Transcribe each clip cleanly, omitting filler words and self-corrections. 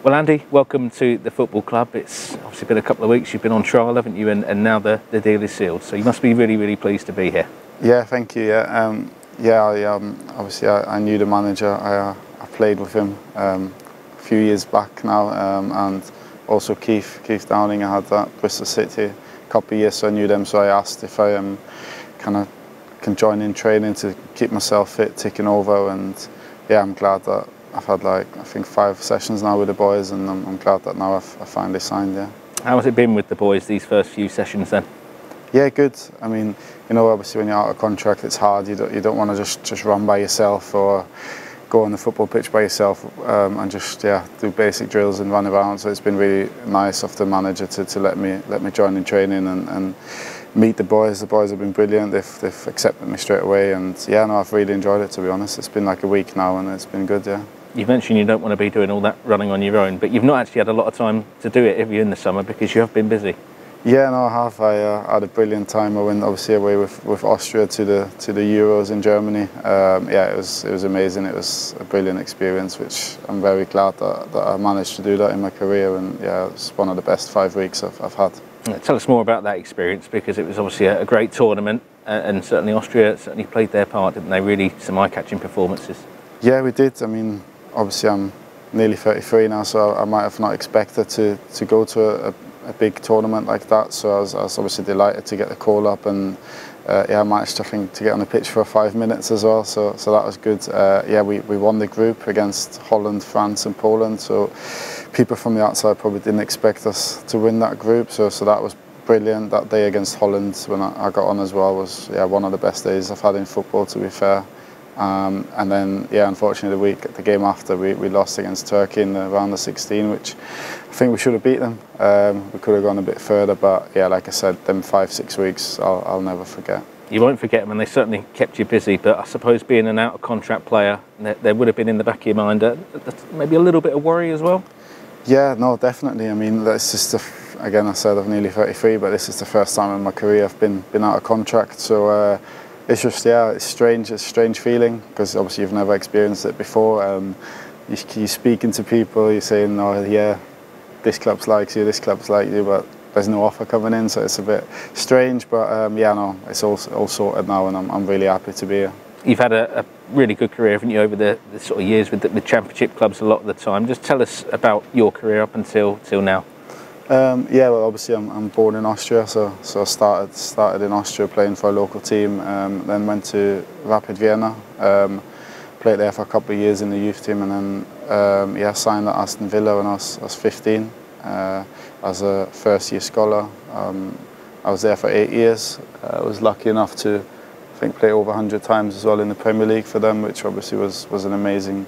Well, Andy, welcome to the football club. It's obviously been a couple of weeks. You've been on trial, haven't you? And now the deal is sealed. So you must be really, really pleased to be here. Yeah, thank you. Obviously I knew the manager. I played with him a few years back now, and also Keith Downing. I had that Bristol City a couple of years, so I knew them. So I asked if I can join in training to keep myself fit, ticking over, and yeah, I'm glad that I've had I think 5 sessions now with the boys, and I'm glad that now I've finally signed. Yeah. How has it been with the boys these first few sessions then? Yeah, good. I mean, obviously when you're out of contract, it's hard. You don't want to just run by yourself or go on the football pitch by yourself and just do basic drills and run around. So it's been really nice of the manager to let me join in training and meet the boys. The boys have been brilliant. They've accepted me straight away, and yeah, no, I've really enjoyed it, to be honest. It's been like a week now, and it's been good. Yeah. You've mentioned you don't want to be doing all that running on your own, but you've not actually had a lot of time to do it, have you, in the summer, because you have been busy? Yeah, no, I have. I had a brilliant time. I went obviously away with Austria to the Euros in Germany. It was amazing. It was a brilliant experience, which I'm very glad that I managed to do that in my career. And yeah, it's one of the best 5 weeks I've had. Tell us more about that experience, because it was obviously a great tournament, and certainly Austria certainly played their part, didn't they? Really some eye-catching performances. Yeah, we did. I mean, obviously I'm nearly 33 now, so I might have not expected to go to a big tournament like that. So I was obviously delighted to get the call up, and I managed to get on the pitch for 5 minutes as well. So that was good. We won the group against Holland, France, and Poland. So people from the outside probably didn't expect us to win that group. So that was brilliant. That day against Holland, when I got on as well, was one of the best days I've had in football, to be fair. And then, unfortunately, the game after, we lost against Turkey in the round of 16, which I think we should have beat them. We could have gone a bit further, but yeah, like I said, them 5-6 weeks, I'll never forget. You won't forget them, and they certainly kept you busy. But I suppose being an out-of-contract player, there would have been in the back of your mind maybe a little bit of worry as well. Yeah, no, definitely. I mean, that's just again, I said I'm nearly 33, but this is the first time in my career I've been out of contract. So. It's just, it's strange. It's a strange feeling, because obviously you've never experienced it before. You're speaking to people, you're saying, oh yeah, this club's like you, this club's like you, but there's no offer coming in, so it's a bit strange. But it's all sorted now, and I'm really happy to be here. You've had a really good career, haven't you, over the sort of years with the championship clubs a lot of the time. Just tell us about your career up until now. Well, obviously I'm born in Austria, so I started in Austria playing for a local team, then went to Rapid Vienna, played there for a couple of years in the youth team, and then signed at Aston Villa when I was 15 as a first-year scholar. I was there for 8 years. I was lucky enough to, I think, play over 100 times as well in the Premier League for them, which obviously was an amazing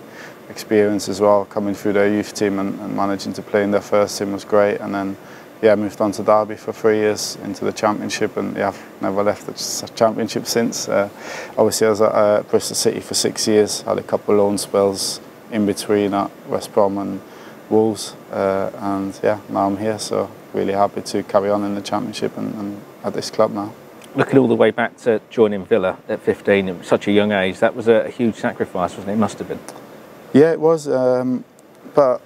experience as well. Coming through their youth team and managing to play in their first team was great. And then moved on to Derby for 3 years into the Championship, and I've never left the Championship since. Obviously I was at Bristol City for 6 years, had a couple of loan spells in between at West Brom and Wolves, and now I'm here, so really happy to carry on in the Championship and at this club now. Looking all the way back to joining Villa at 15 at such a young age, that was a huge sacrifice, wasn't it? It must have been. Yeah, it was, but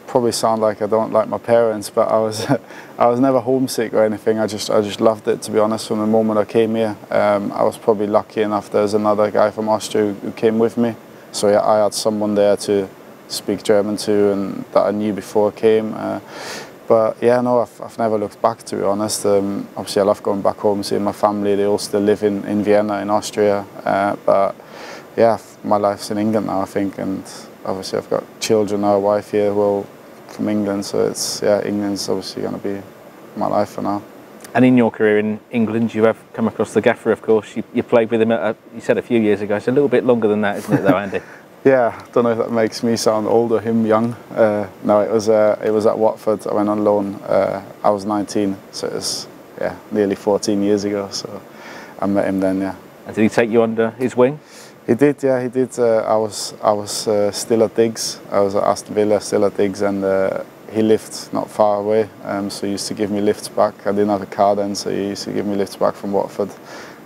probably sound like I don't like my parents, but I was never homesick or anything. I just loved it, to be honest. From the moment I came here, I was probably lucky enough. There's another guy from Austria who came with me, so I had someone there to speak German to, and that I knew before I came. But I've never looked back, to be honest. Obviously, I love going back home, seeing my family. They all still live in Vienna, in Austria, but my life's in England now, I think, and obviously I've got children now, a wife here, well, from England, so it's England's obviously going to be my life for now. And in your career in England, you have come across the gaffer, of course. You played with him, you said a few years ago. It's a little bit longer than that, isn't it, though, Andy? I don't know if that makes me sound old or him young. No, it was at Watford. I went on loan. I was 19, so it was nearly 14 years ago. So I met him then. And did he take you under his wing? He did, he did. I was still at Diggs. I was at Aston Villa, still at Diggs, and he lived not far away. So he used to give me lifts back. I didn't have a car then, so he used to give me lifts back from Watford.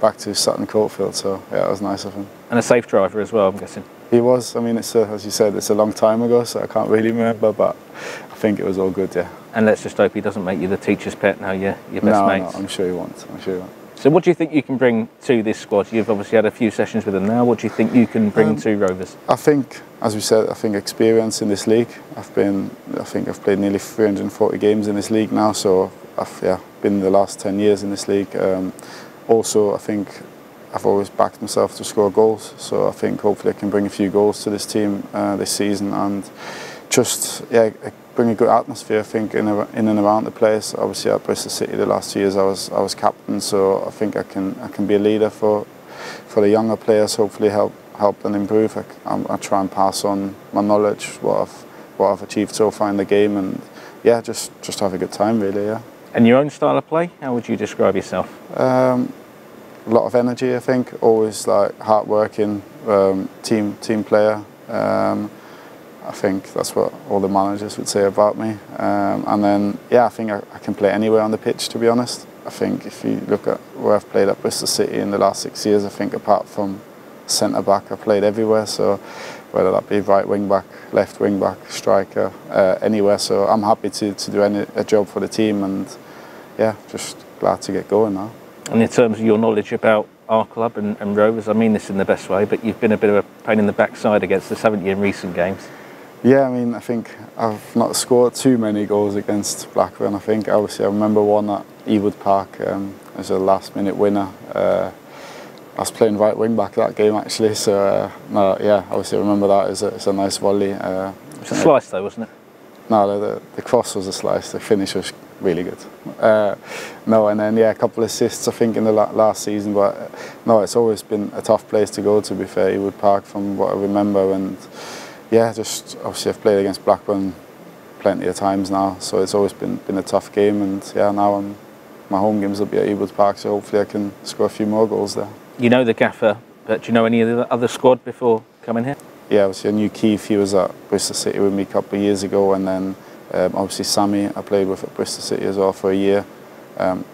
back to Sutton Courtfield. So yeah, it was nice of him. And a safe driver as well, I'm guessing. He was. I mean, as you said, it's a long time ago, so I can't really remember, but I think it was all good, yeah. And let's just hope he doesn't make you the teacher's pet now, your best mates. No, I'm sure he won't. I'm sure he won't. So what do you think you can bring to this squad? You've obviously had a few sessions with them now. What do you think you can bring to Rovers? I think, as we said, I think experience in this league. I think I've played nearly 340 games in this league now, so I've been the last 10 years in this league. Also, I think I've always backed myself to score goals, so I think hopefully I can bring a few goals to this team this season and just bring a good atmosphere. I think in and around the place. Obviously at Bristol City the last 2 years I was captain, so I think I can be a leader for the younger players. Hopefully help them improve. I try and pass on my knowledge, what I've achieved so far in the game, and yeah, just have a good time really. Yeah. And your own style of play, how would you describe yourself? A lot of energy, I think. Always like hard working, team player. I think that's what all the managers would say about me. And then I think I can play anywhere on the pitch, to be honest. I think if you look at where I've played at Bristol City in the last 6 years, I think apart from centre back, I've played everywhere. So whether that be right wing back, left wing back, striker, anywhere. So I'm happy to do a job for the team, and yeah, just glad to get going now. And in terms of your knowledge about our club and Rovers, I mean this in the best way, but you've been a bit of a pain in the backside against us, haven't you, in recent games? Yeah, I mean, I think I've not scored too many goals against Blackburn. I think obviously I remember one at Ewood Park as a last-minute winner. I was playing right wing back that game actually, so obviously I remember that as a nice volley. It was a slice though, wasn't it? No, the cross was a slice. The finish was really good. And then a couple of assists I think in the last season, but no, it's always been a tough place to go, to be fair, Ewood Park, from what I remember. And yeah, just obviously I've played against Blackburn plenty of times now, so it's always been a tough game. And yeah, now my home games will be at Ewood Park, so hopefully I can score a few more goals there. You know the gaffer, but do you know any of the other squad before coming here? Yeah, obviously I knew Keith. He was at Bristol City with me a couple of years ago, and then obviously Sammy I played with at Bristol City as well for a year.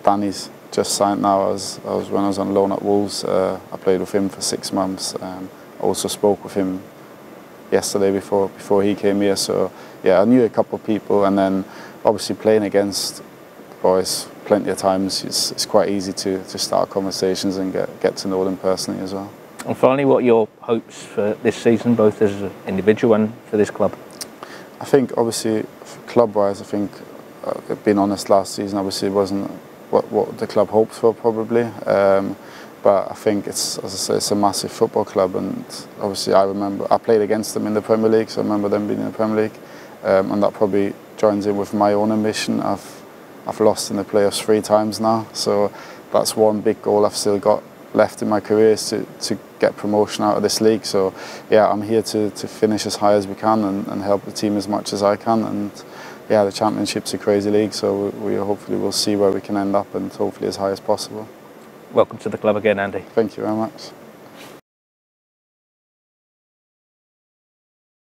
Danny's just signed now. When I was on loan at Wolves, I played with him for 6 months. I also spoke with him yesterday before he came here. So yeah, I knew a couple of people, and then obviously playing against the boys plenty of times, it's quite easy to start conversations and get to know them personally as well. And finally, what are your hopes for this season, both as an individual and for this club? I think obviously club-wise, I think being honest, last season obviously wasn't what the club hoped for probably. But I think it's, as I say, it's a massive football club, and obviously I remember I played against them in the Premier League, so I remember them being in the Premier League, and that probably joins in with my own ambition. I've lost in the playoffs 3 times now, so that's one big goal I've still got left in my career, is to get promotion out of this league. So yeah, I'm here to finish as high as we can and help the team as much as I can. And yeah, the Championship's a crazy league, so we hopefully will see where we can end up, and hopefully as high as possible. Welcome to the club again, Andy. Thank you very much.